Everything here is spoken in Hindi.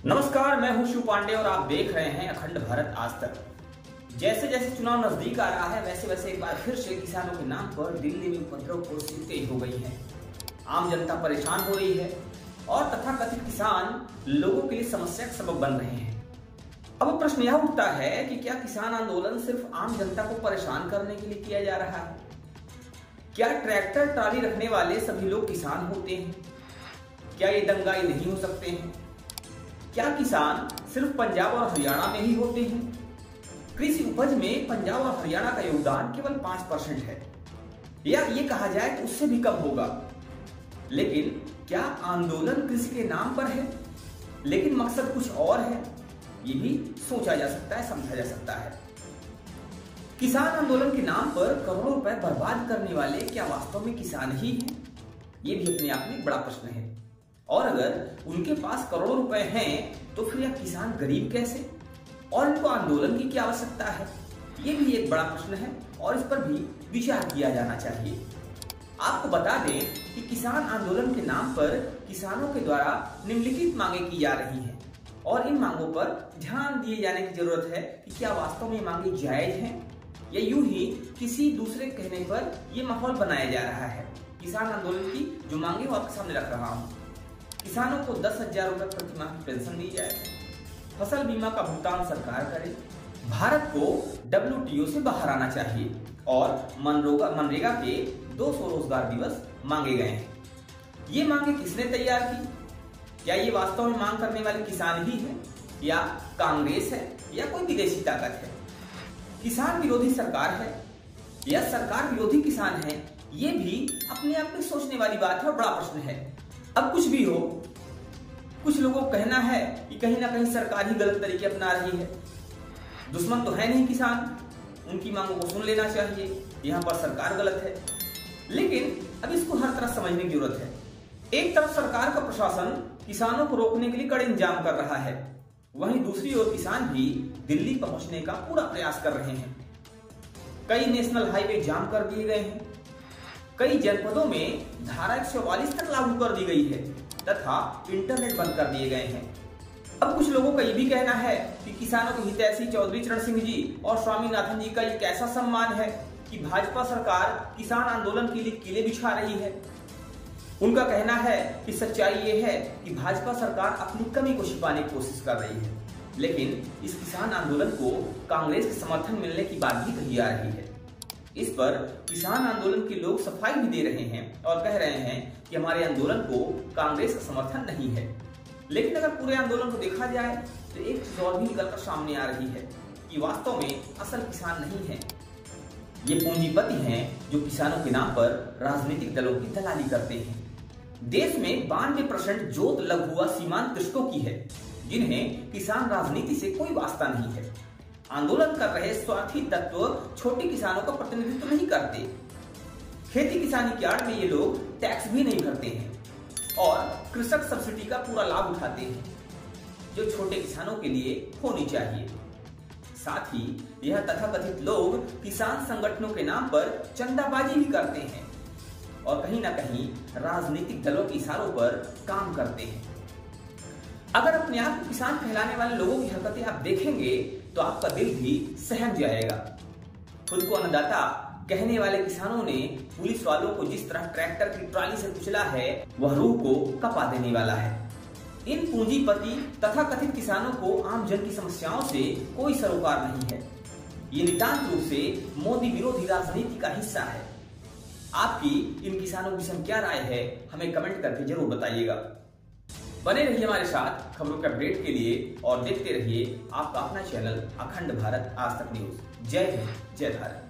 नमस्कार, मैं हूं शिव पांडे और आप देख रहे हैं अखंड भारत आज तक। जैसे जैसे चुनाव नजदीक आ रहा है वैसे वैसे एक बार फिर से किसानों के नाम पर दिल्ली में उपद्रव की स्थिति तेज हो गई है। आम जनता परेशान हो रही है और तथाकथित किसान लोगों के लिए समस्या का सबब बन रहे हैं। अब प्रश्न यह उठता है कि क्या किसान आंदोलन सिर्फ आम जनता को परेशान करने के लिए किया जा रहा है? क्या ट्रैक्टर ट्राली रखने वाले सभी लोग किसान होते हैं? क्या ये दंगाई नहीं हो सकते हैं? क्या किसान सिर्फ पंजाब और हरियाणा में ही होते हैं? कृषि उपज में पंजाब और हरियाणा का योगदान केवल 5% है, या ये कहा जाए तो उससे भी कम होगा। लेकिन क्या आंदोलन कृषि के नाम पर है, लेकिन मकसद कुछ और है? ये भी सोचा जा सकता है, समझा जा सकता है। किसान आंदोलन के नाम पर करोड़ों रुपए बर्बाद करने वाले क्या वास्तव में किसान ही हैं? ये भी अपने आप में बड़ा प्रश्न है। और अगर उनके पास करोड़ों रुपए हैं तो फिर यह किसान गरीब कैसे, और इनको आंदोलन की क्या आवश्यकता है? ये भी एक बड़ा प्रश्न है और इस पर भी विचार किया जाना चाहिए। आपको बता दें कि किसान आंदोलन के नाम पर किसानों के द्वारा निम्नलिखित मांगे की जा रही हैं और इन मांगों पर ध्यान दिए जाने की जरूरत है कि क्या वास्तव में मांगे जायज हैं या यूं ही किसी दूसरे कहने पर यह माहौल बनाया जा रहा है। किसान आंदोलन की जो मांगे वो आपके सामने रख रहा हूं। किसानों को 10,000 रुपए प्रति माह की पेंशन दी जाए, फसल बीमा का भुगतान सरकार करे, भारत को WTO से बाहर आना चाहिए और मनरेगा के 200 रोजगार दिवस मांगे गए हैं। ये मांगे किसने तैयार की? क्या ये वास्तव में मांग करने वाले किसान ही हैं, या कांग्रेस है, या कोई विदेशी ताकत है? किसान विरोधी सरकार है या सरकार विरोधी किसान है? ये भी अपने आप में सोचने वाली बात है और बड़ा प्रश्न है। अब कुछ भी हो, कुछ लोगों को कहना है कि कहीं ना कहीं सरकार ही गलत तरीके अपना रही है। दुश्मन तो है नहीं किसान, उनकी मांगों को सुन लेना चाहिए, यहाँ पर सरकार गलत है। लेकिन अब इसको हर तरह समझने की जरूरत है। एक तरफ सरकार का प्रशासन किसानों को रोकने के लिए कड़े इंतजाम कर रहा है, वहीं दूसरी ओर किसान भी दिल्ली पहुंचने का पूरा प्रयास कर रहे हैं। कई नेशनल हाईवे जाम कर दिए गए हैं, कई जनपदों में धारा 144 तक लागू कर दी गई है तथा इंटरनेट बंद कर दिए गए हैं। अब कुछ लोगों का यह भी कहना है कि किसानों के हितैषी चौधरी चरण सिंह जी और स्वामीनाथन जी का ये कैसा सम्मान है कि भाजपा सरकार किसान आंदोलन के लिए किले बिछा रही है। उनका कहना है कि सच्चाई ये है कि भाजपा सरकार अपनी कमी को छिपाने की कोशिश कर रही है, लेकिन इस किसान आंदोलन को कांग्रेस के समर्थन मिलने की बात भी कही जा रही है। इस पर किसान आंदोलन के लोग सफाई भी दे रहे हैं और कह रहे हैं कि हमारे आंदोलन को कांग्रेस का समर्थन नहीं है। लेकिन अगर पूरे आंदोलन को देखा जाए तो एक चीज और भी निकलकर सामने आ रही है कि वास्तव में असल किसान नहीं है, ये पूंजीपति हैं जो किसानों के नाम पर राजनीतिक दलों की दलाली करते हैं। देश में 92% जोत लघु व सीमांत कृषकों की है, जिन्हें किसान राजनीति से कोई वास्ता नहीं है। आंदोलन कर रहे स्वार्थी तत्व छोटे किसानों का प्रतिनिधित्व नहीं करते। खेती किसानी की आड़ में ये लोग टैक्स भी नहीं भरते हैं और कृषक सब्सिडी का पूरा लाभ उठाते हैं, जो छोटे किसानों के लिए होनी चाहिए। साथ ही यह तथाकथित लोग किसान संगठनों के नाम पर चंदाबाजी भी करते हैं और कहीं ना कहीं राजनीतिक दलों के इशारों पर काम करते हैं। अगर अपने आप को किसान कहलाने वाले लोगों की हरकतें आप देखेंगे तो आपका दिल भी सहम जाएगा। खुद को अन्नदाता कहने वाले किसानों ने पुलिस वालों को जिस तरह ट्रैक्टर की ट्राली से कुचला है, वह रूह को कपा देने वाला है। इन पूंजीपति तथा कथित किसानों को आम जन की समस्याओं से कोई सरोकार नहीं है। ये नितांत रूप से मोदी विरोधी राजनीति का हिस्सा है। आपकी इन किसानों की क्या राय है, हमें कमेंट करके जरूर बताइएगा। बने रहिए हमारे साथ खबरों के अपडेट के लिए और देखते रहिए आपका अपना चैनल अखंड भारत आज तक न्यूज। जय हिंद, जय भारत।